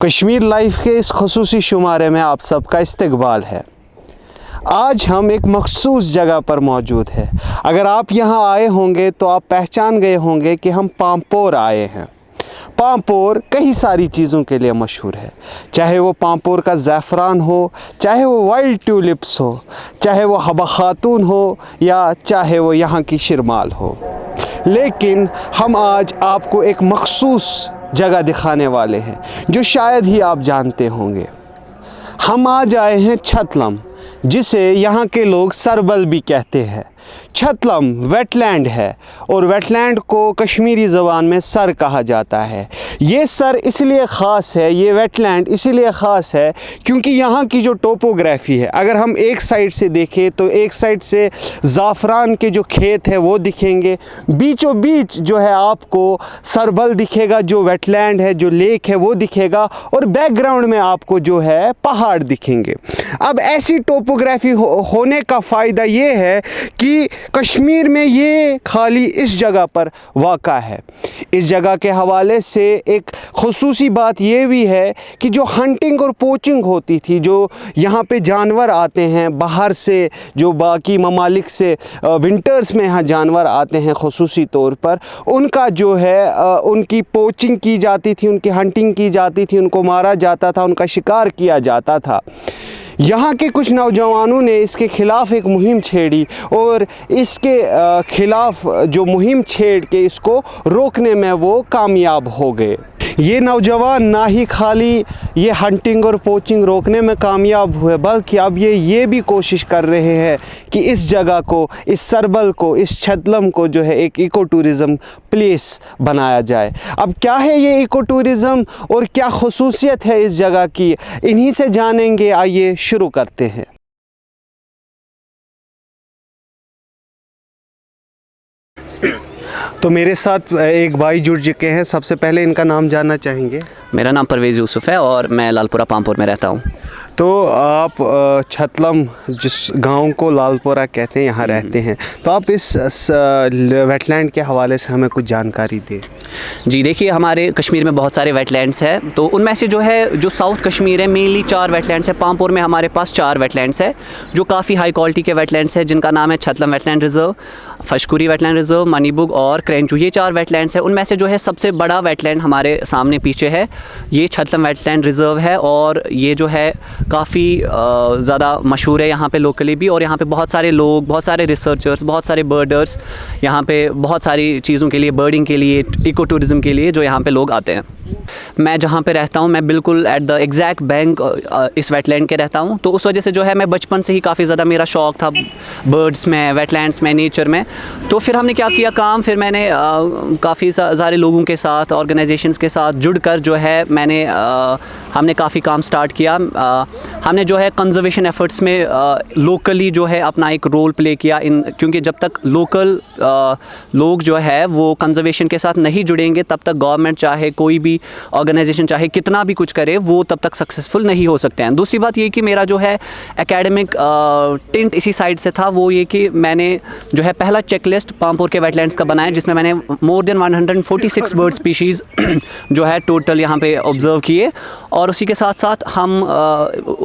Kashmir life के इस खुसूसी शुमारे में आप सबका इस्तकबाल है। आज हम एक मखसूस जगह पर मौजूद है। अगर आप यहाँ आए होंगे तो आप पहचान गए होंगे कि हम पामपोर आए हैं। पामपोर कई सारी चीज़ों के लिए मशहूर है, चाहे वो पामपोर का ज़ैफ़रान हो, चाहे वो वाइल्ड ट्यूलिप्स हो, चाहे वो हबा खातून हो, या चाहे वो यहाँ की शिरमाल हो। लेकिन हम आज आपको एक मखसूस जगह दिखाने वाले हैं जो शायद ही आप जानते होंगे। हम आज आए हैं छतलम, जिसे यहाँ के लोग सरबल भी कहते हैं। छतलम वेटलैंड है और वेटलैंड को कश्मीरी ज़बान में सर कहा जाता है। ये सर इसलिए ख़ास है, ये वेटलैंड इसीलिए ख़ास है क्योंकि यहाँ की जो टोपोग्राफ़ी है, अगर हम एक साइड से देखें तो एक साइड से ज़ाफ़रान के जो खेत है वो दिखेंगे, बीचों बीच जो है आपको सरबल दिखेगा, जो वेटलैंड है, जो लेक है वो दिखेगा, और बैकग्राउंड में आपको जो है पहाड़ दिखेंगे। अब ऐसी टोपोग्राफ़ी होने का फ़ायदा ये है कि कश्मीर में ये खाली इस जगह पर वाक़ा है। इस जगह के हवाले से एक खुसूसी बात ये भी है कि जो हंटिंग और पोचिंग होती थी, जो यहाँ पे जानवर आते हैं बाहर से, जो बाकी ममालिक से विंटर्स में यहाँ जानवर आते हैं खुसूसी तौर पर, उनका जो है उनकी पोचिंग की जाती थी, उनकी हंटिंग की जाती थी, उनको मारा जाता था, उनका शिकार किया जाता था। यहाँ के कुछ नौजवानों ने इसके ख़िलाफ़ एक मुहिम छेड़ी और इसके ख़िलाफ़ जो मुहिम छेड़ के इसको रोकने में वो कामयाब हो गए। ये नौजवान ना ही खाली ये हंटिंग और पोचिंग रोकने में कामयाब हुए, बल्कि अब ये भी कोशिश कर रहे हैं कि इस जगह को, इस सरबल को, इस छतलम को जो है एक इको टूरिज़म प्लेस बनाया जाए। अब क्या है ये इको टूरिज़म और क्या ख़ुसूसियत है इस जगह की, इन्हीं से जानेंगे। आइए शुरू करते हैं। तो मेरे साथ एक भाई जुड़ चुके हैं। सबसे पहले इनका नाम जानना चाहेंगे। मेरा नाम परवेज़ यूसुफ़ है और मैं लालपुरा पामपुर में रहता हूँ। तो आप छतलम जिस गांव को लालपुरा कहते हैं यहाँ रहते हैं, तो आप इस वेटलैंड के हवाले से हमें कुछ जानकारी दें। जी देखिए, हमारे कश्मीर में बहुत सारे वेटलैंड्स हैं, तो उनमें से जो है जो साउथ कश्मीर है मेनली 4 वेटलैंड्स हैं। पामपुर में हमारे पास 4 वेटलैंड्स है जो काफ़ी हाई क्वालिटी के वेटलैंड्स हैं, जिनका नाम है छतलम वेटलैंड रिज़र्व, फशकुरी वेटलैंड रिज़र्व, मनीबुग और क्रेंचू। ये 4 वेटलैंड्स हैं। उनमें से जो है सबसे बड़ा वेटलैंड हमारे सामने पीछे है, ये छतलम वेटलैंड रिज़र्व है, और ये जो है काफ़ी ज़्यादा मशहूर है यहाँ पे लोकली भी। और यहाँ पे बहुत सारे लोग, बहुत सारे रिसर्चर्स, बहुत सारे बर्डर्स, यहाँ पे बहुत सारी चीज़ों के लिए, बर्डिंग के लिए, इको टूरिज़म के लिए जो यहाँ पे लोग आते हैं। मैं जहाँ पे रहता हूँ, मैं बिल्कुल एट द एग्जैक्ट बैंक इस वेटलैंड के रहता हूँ, तो उस वजह से जो है मैं बचपन से ही काफ़ी ज़्यादा मेरा शौक़ था बर्ड्स में, वेटलैंड्स में, नेचर में। तो फिर हमने क्या किया काम, फिर मैंने काफ़ी सारे लोगों के साथ, ऑर्गेनाइजेशंस के साथ जुड़कर जो है हमने काफ़ी काम स्टार्ट किया। हमने जो है कंजर्वेशन एफ़र्ट्स में लोकली जो है अपना एक रोल प्ले किया क्योंकि जब तक लोकल लोग जो है वो कंजर्वेशन के साथ नहीं जुड़ेंगे, तब तक गवर्नमेंट चाहे कोई भी ऑर्गेनाइजेशन चाहे कितना भी कुछ करे, वो तब तक सक्सेसफुल नहीं हो सकते हैं। दूसरी बात ये कि मेरा जो है एकेडमिक टिंट इसी साइड से था, वो ये कि मैंने जो है पहला चेकलिस्ट पामपुर के वेटलैंड्स का बनाया, जिसमें मैंने मोर देन 146 बर्ड स्पीशीज़ जो है टोटल यहाँ पे ऑब्ज़र्व किए। और उसी के साथ साथ हम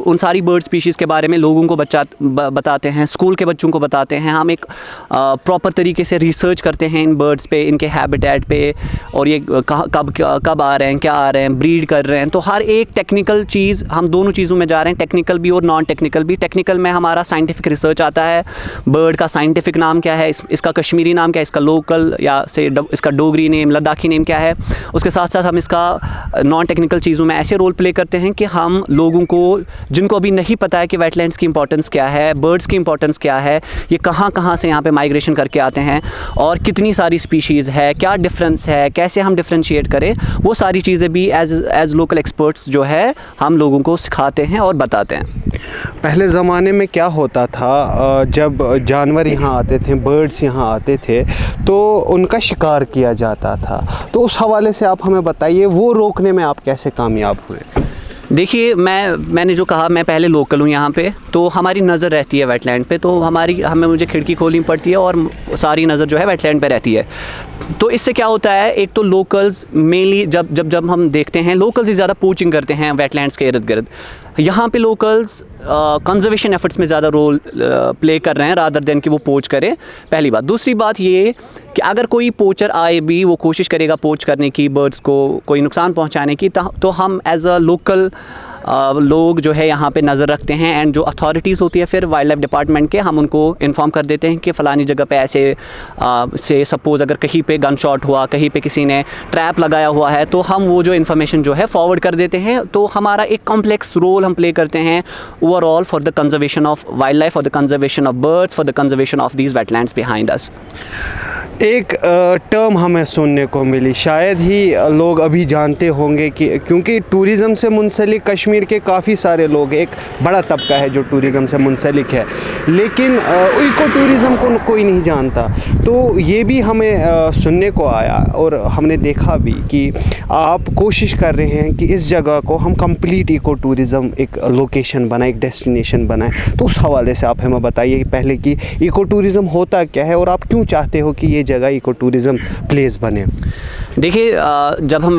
उन सारी बर्ड स्पीशीज़ के बारे में लोगों को बताते हैं, स्कूल के बच्चों को बताते हैं। हम एक प्रॉपर तरीके से रिसर्च करते हैं इन बर्ड्स पे, इनके हैबिटेट पे, और ये कब आ रहे हैं, क्या आ रहे हैं, ब्रीड कर रहे हैं। तो हर एक टेक्निकल चीज़, हम दोनों चीज़ों में जा रहे हैं, टेक्निकल भी और नॉन टेक्निकल भी। टेक्निकल में हमारा साइंटिफिक रिसर्च आता है, बर्ड का साइंटिफिक नाम क्या है, इसका कश्मीरी नाम क्या है, इसका लोकल या से इसका डोगरी नेम, लद्दाखी नेम क्या है। उसके साथ साथ हम इसका नॉन टेक्निकल चीज़ों में ऐसे रोल प्ले करते हैं कि हम लोगों को, जिनको अभी नहीं पता है कि वेटलैंड्स की इंपॉर्टेंस क्या है, बर्ड्स की इंपॉर्टेंस क्या है, ये कहाँ कहाँ से यहाँ पे माइग्रेशन करके आते हैं, और कितनी सारी स्पीशीज़ है, क्या डिफरेंस है, कैसे हम डिफ्रेंशिएट करें, वो सारी चीज़ें भी एज लोकल एक्सपर्ट्स जो है हम लोगों को सिखाते हैं और बताते हैं। पहले ज़माने में क्या होता था, जब जानवर यहाँ आते थे, बर्ड्स यहाँ आते थे, तो उनका शिकार किया जाता था। तो उस हवाले से आप हमें बताइए, वो रोकने में आप कैसे कामयाब हुए? देखिए, मैंने जो कहा, मैं पहले लोकल हूँ यहाँ पे, तो हमारी नज़र रहती है वेटलैंड पे, तो मुझे खिड़की खोलनी पड़ती है और सारी नज़र जो है वेटलैंड पे रहती है। तो इससे क्या होता है, एक तो लोकल्स मेनली जब हम देखते हैं, लोकल्स ही ज़्यादा पोचिंग करते हैं वेटलैंड्स के इर्द गिर्द। यहाँ पे लोकल्स कंजर्वेशन एफर्ट्स में ज़्यादा रोल प्ले कर रहे हैं रादर देन कि वो पोच करें, पहली बात। दूसरी बात ये कि अगर कोई पोचर आए भी, वो कोशिश करेगा पोच करने की, बर्ड्स को कोई नुकसान पहुँचाने की, तो हम एज अ लोकल लोग जो है यहाँ पे नज़र रखते हैं, एंड जो अथॉरिटीज़ होती है फिर वाइल्ड लाइफ डिपार्टमेंट के, हम उनको इन्फॉर्म कर देते हैं कि फ़लानी जगह पे ऐसे से सपोज़ अगर कहीं पे गन शॉट हुआ, कहीं पे किसी ने ट्रैप लगाया हुआ है, तो हम वो जो इन्फॉर्मेशन जो है फॉरवर्ड कर देते हैं। तो हमारा एक कॉम्प्लेक्स रोल हम प्ले करते हैं overall for the conservation of wild life, for the conservation of birds, for the conservation of these wetlands behind us. एक टर्म हमें सुनने को मिली, शायद ही लोग अभी जानते होंगे कि क्योंकि टूरिज़म से मुंसलिक कश्मीर के काफ़ी सारे लोग, एक बड़ा तबका है जो टूरिज़म से मुंसलिक है, लेकिन इको टूरिज़म को कोई नहीं जानता। तो ये भी हमें सुनने को आया और हमने देखा भी कि आप कोशिश कर रहे हैं कि इस जगह को हम कंप्लीट इको टूरिज़म एक लोकेशन बनाए, एक डेस्टिनेशन बनाए। तो उस हवाले से आप हमें बताइए कि पहले कि इको टूरिज़म होता क्या है और आप क्यों चाहते हो कि ये जगह इको टूरिज़म प्लेस बने। देखिए, जब हम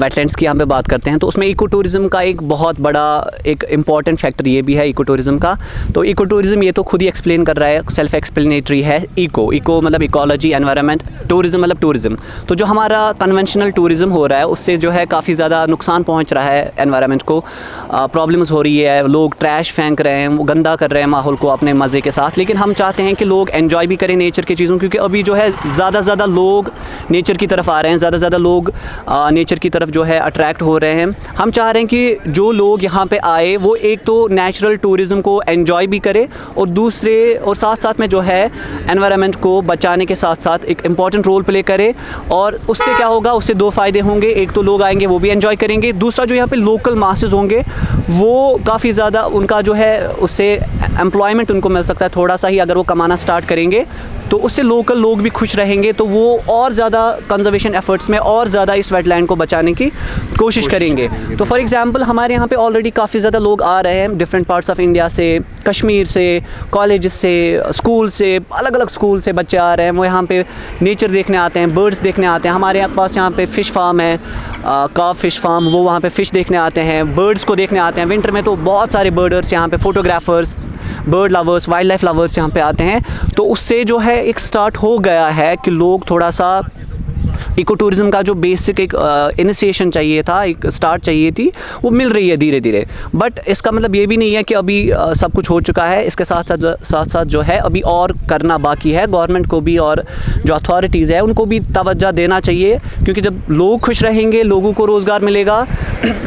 वेटलैंड्स की यहाँ पे बात करते हैं तो उसमें इको टूरिज़म का एक बहुत बड़ा एक इम्पॉर्टेंट फैक्टर ये भी है इको टूरिज़म का। तो इको टूरिज़म ये तो खुद ही एक्सप्लेन कर रहा है, सेल्फ एक्सप्लेनेटरी है। इको मतलब इकोलॉजी, एनवायरनमेंट, टूरिज़म मतलब टूरिज़म। तो जो हमारा कन्वेंशनल टूरिज़म हो रहा है उससे जो है काफ़ी ज़्यादा नुकसान पहुँच रहा है एनवायरनमेंट को, प्रॉब्लम्स हो रही है, लोग ट्रैश फेंक रहे हैं, वो गंदा कर रहे हैं माहौल को अपने मज़े के साथ। लेकिन हम चाहते हैं कि लोग एन्जॉय भी करें नेचर की चीज़ों, क्योंकि अभी जो है ज़्यादा लोग नेचर की तरफ आ रहे हैं, ज़्यादा लोग नेचर की तरफ जो है अट्रैक्ट हो रहे हैं। हम चाह रहे हैं कि जो लोग यहाँ पे आए वो एक तो नेचुरल टूरिज़म को एन्जॉय भी करे और दूसरे और साथ में जो है एनवायरनमेंट को बचाने के साथ एक इम्पॉर्टेंट रोल प्ले करे। और उससे क्या होगा, उससे दो फ़ायदे होंगे, एक तो लोग आएंगे वो भी एन्जॉय करेंगे, दूसरा जो यहाँ पे लोकल मासेस होंगे वो काफ़ी ज़्यादा उनका जो है उससे एम्प्लॉयमेंट उनको मिल सकता है थोड़ा सा ही, अगर वो कमाना स्टार्ट करेंगे तो उससे लोकल लोग भी खुश रहेंगे, तो वो और ज़्यादा कंजर्वेशन एफर्ट्स में और ज़्यादा इस वेटलैंड को बचाने की कोशिश करेंगे। तो फॉर एग्जांपल हमारे यहाँ पे ऑलरेडी काफ़ी ज़्यादा लोग आ रहे हैं डिफरेंट पार्ट्स ऑफ इंडिया से, कश्मीर से, कॉलेज से, स्कूल से, अलग अलग स्कूल से बच्चे आ रहे हैं। वो यहाँ पे नेचर देखने आते हैं, बर्ड्स देखने आते हैं। हमारे पास यहाँ पे फ़िश फार्म है, काफ फ़िश फार्म, वो वहाँ पे फ़िश देखने आते हैं, बर्ड्स को देखने आते हैं। विंटर में तो बहुत सारे बर्डर्स यहाँ पे, photographers, bird lovers, wild life lovers यहाँ पे आते हैं। तो उससे जो है एक स्टार्ट हो गया है कि लोग थोड़ा सा इको टूरिज़म का जो बेसिक एक इनिशिएशन चाहिए था, एक स्टार्ट चाहिए थी, वो मिल रही है धीरे धीरे। बट इसका मतलब ये भी नहीं है कि अभी सब कुछ हो चुका है। इसके साथ जो है अभी और करना बाकी है। गवर्नमेंट को भी और जो अथॉरिटीज़ है उनको भी तवज्जो देना चाहिए, क्योंकि जब लोग खुश रहेंगे, लोगों को रोज़गार मिलेगा,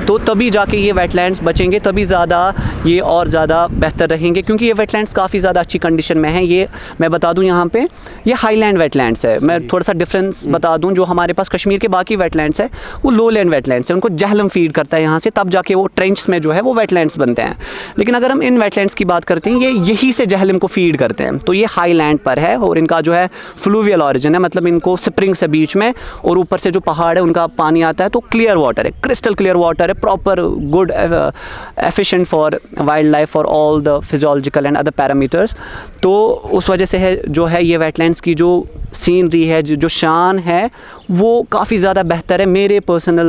तो तभी जाके ये वेटलैंड्स बचेंगे, तभी ज़्यादा ये और ज़्यादा बेहतर रहेंगे। क्योंकि ये वेटलैंड्स काफ़ी ज़्यादा अच्छी कंडीशन में हैं। ये मैं बता दूँ, यहाँ पे ये हाईलैंड वेटलैंड्स है। मैं थोड़ा सा डिफरेंस बता दूँ, जो हमारे पास कश्मीर के बाकी वेटलैंड्स है वो लो लैंड वेटलैंड्स है, उनको जहलम फीड करता है यहाँ से, तब जाके वो ट्रेंच में जो है वो वेटलैंड्स बनते हैं। लेकिन अगर हम इन वेटलैंड्स की बात करते हैं, ये यहीं से जहलम को फीड करते हैं, तो ये हाई लैंड पर है और इनका जो है फ्लूवियल ऑरिजिन है, मतलब इनको स्प्रिंग से बीच में और ऊपर से जो पहाड़ है उनका पानी आता है, तो क्लियर वाटर है, क्रिस्टल क्लियर वाटर है, proper good efficient for wild life, for all the physiological and other parameters. तो उस वजह से है जो है ये वेटलैंड्स की जो सीनरी है, जो शान है, वो काफ़ी ज़्यादा बेहतर है मेरे पर्सनल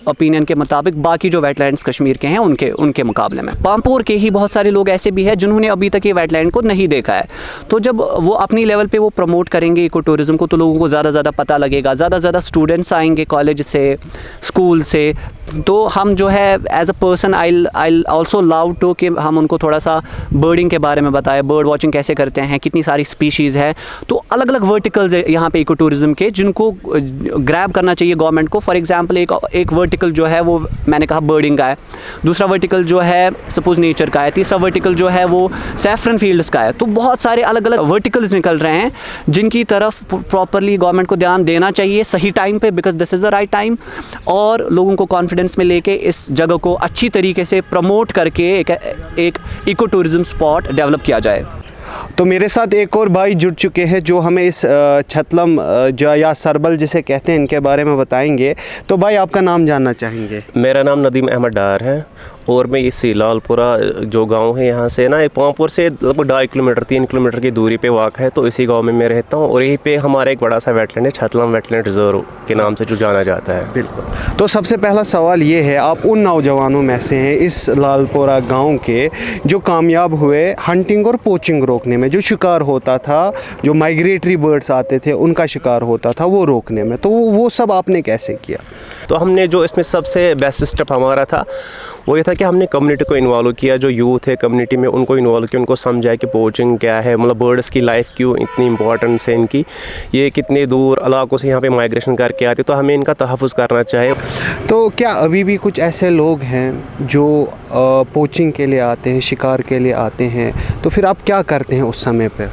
ओपिनियन के मुताबिक बाकी जो वेटलैंड्स कश्मीर के हैं उनके मुकाबले में। पामपोर के ही बहुत सारे लोग ऐसे भी हैं जिन्होंने अभी तक ये वेटलैंड को नहीं देखा है। तो जब वो अपनी लेवल पे वो प्रमोट करेंगे इको टूरिज़म को, तो लोगों को ज़्यादा पता लगेगा, ज़्यादा स्टूडेंट्स आएंगे कॉलेज से, स्कूल से। तो हम जो है as a person I also love to कि हम उनको थोड़ा सा बर्डिंग के बारे में बताएं, बर्ड वॉचिंग कैसे करते हैं, कितनी सारी स्पीशीज़ है। तो अलग अलग वर्टिकल्स है यहाँ पे इको टूरिज़म के, जिनको ग्रैब करना चाहिए गवर्नमेंट को। फॉर एग्जांपल एक वर्टिकल जो है वो मैंने कहा बर्डिंग का है, दूसरा वर्टिकल जो है सपोज नेचर का है, तीसरा वर्टिकल जो है वो सैफरन फील्ड्स का है। तो बहुत सारे अलग अलग वर्टिकल्स निकल रहे हैं जिनकी तरफ प्रॉपरली गवर्नमेंट को ध्यान देना चाहिए सही टाइम पे, because this is the right time, और लोगों को कॉन्फिडेंस में लेके इस जगह को अच्छी तरीके से प्रमोट करके एक इको टूरिज़म स्पॉट डेवलप किया जाए। तो मेरे साथ एक और भाई जुड़ चुके हैं जो हमें इस छतलम जो या सरबल जिसे कहते हैं इनके बारे में बताएंगे। तो भाई आपका नाम जानना चाहेंगे? मेरा नाम नदीम अहमद डार है और मैं इसी लालपुरा जो गांव है यहाँ से ना पामपुर से लगभग 2.5 किलोमीटर 3 किलोमीटर की दूरी पे वाक़ है। तो इसी गांव में मैं रहता हूँ और यहीं पे हमारा एक बड़ा सा वेटलैंड है, छतलम वेटलैंड रिजर्व के नाम से जो जाना जाता है। बिल्कुल। तो सबसे पहला सवाल ये है, आप उन नौजवानों में से हैं इस लालपुरा गांव के जो कामयाब हुए हंटिंग और पोचिंग रोकने में, जो शिकार होता था, जो माइग्रेटरी बर्ड्स आते थे उनका शिकार होता था वो रोकने में, तो वो सब आपने कैसे किया? तो हमने जो इसमें सबसे बेस्ट स्टेप हमारा था वो ये था कि हमने कम्युनिटी को इन्वॉल्व किया, जो यूथ है कम्युनिटी में उनको इन्वॉल्व किया, उनको समझाया कि पोचिंग क्या है, मतलब बर्ड्स की लाइफ क्यों इतनी इंपॉर्टेंस है इनकी, ये कितने दूर इलाकों से यहाँ पे माइग्रेशन करके आते, तो हमें इनका तहफ़्फ़ुज़ करना चाहिए। तो क्या अभी भी कुछ ऐसे लोग हैं जो पोचिंग के लिए आते हैं, शिकार के लिए आते हैं, तो फिर आप क्या करते हैं उस समय पर?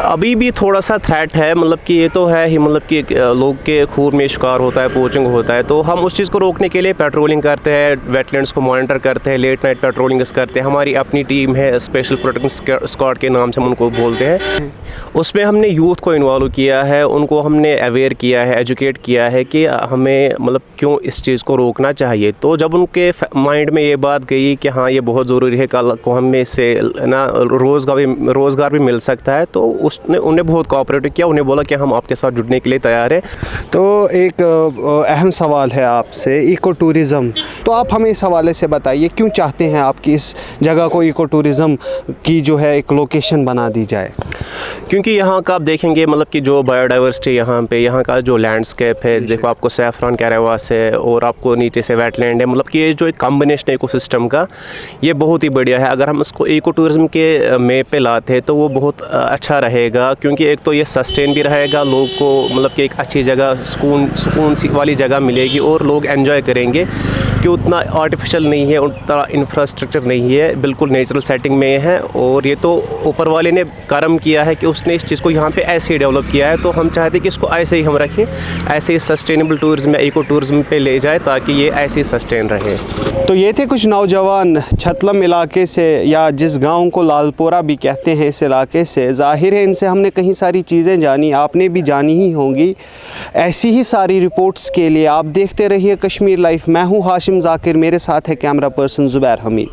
अभी भी थोड़ा सा थ्रेट है, मतलब कि ये तो है ही, मतलब कि लोग के खूर में शिकार होता है, पोचिंग होता है, तो हम उस चीज़ को रोकने के लिए पेट्रोलिंग करते हैं, वेटलैंड्स को मॉनिटर करते हैं, लेट नाइट पेट्रोलिंग करते हैं। हमारी अपनी टीम है, स्पेशल प्रोटेक्शन स्क्वाड के नाम से हम उनको बोलते हैं। उसमें हमने यूथ को इन्वॉल्व किया है, उनको हमने अवेयर किया है, एजुकेट किया है कि हमें मतलब क्यों इस चीज़ को रोकना चाहिए। तो जब उनके माइंड में ये बात गई कि हाँ ये बहुत ज़रूरी है, कल को हमें इससे ना रोज़गार भी मिल सकता है, तो उसने उन्हें बहुत कोऑपरेट किया, उन्हें बोला कि हम आपके साथ जुड़ने के लिए तैयार हैं। तो एक अहम सवाल है आपसे, इको टूरिज़म, तो आप हमें इस हवाले से बताइए क्यों चाहते हैं आप कि इस जगह को इको टूरिज़म की जो है एक लोकेशन बना दी जाए? क्योंकि यहाँ का आप देखेंगे मतलब कि जो बायोडाइवर्सिटी यहाँ पे, यहाँ का जो लैंडस्केप है, देखो आपको सैफरन कैरावास है और आपको नीचे से वेटलैंड है, मतलब कि ये जो एक कॉम्बिनेशन है इकोसिस्टम का, ये बहुत ही बढ़िया है। अगर हम इसको इको टूरिज़म के मैप पे लाते हैं तो वो बहुत अच्छा रहेगा, क्योंकि एक तो ये सस्टेन भी रहेगा, लोग को मतलब कि एक अच्छी जगह सुकून सी वाली जगह मिलेगी और लोग एंजॉय करेंगे कि उतना आर्टिफिशियल नहीं है, उतना इंफ्रास्ट्रक्चर नहीं है, बिल्कुल नेचुरल सेटिंग में है। और ये तो ऊपर वाले ने कर्म किया है कि उसने इस चीज़ को यहाँ पे ऐसे ही डेवलप किया है, तो हम चाहते हैं कि इसको ऐसे ही हम रखें, ऐसे ही सस्टेनेबल टूरिज़्म या इको टूरिज़्म पे ले जाए ताकि ये ऐसे ही सस्टेन रहे। तो ये थे कुछ नौजवान छतलम इलाके से, या जिस गांव को लालपुरा भी कहते हैं इस इलाके से। ज़ाहिर है इनसे हमने कहीं सारी चीज़ें जानी, आपने भी जानी ही होंगी। ऐसी ही सारी रिपोर्ट्स के लिए आप देखते रहिए कश्मीर लाइफ। मैं हूँ हाशिम ज़ाकिर, मेरे साथ है कैमरा पर्सन ज़ुबैर हमीद।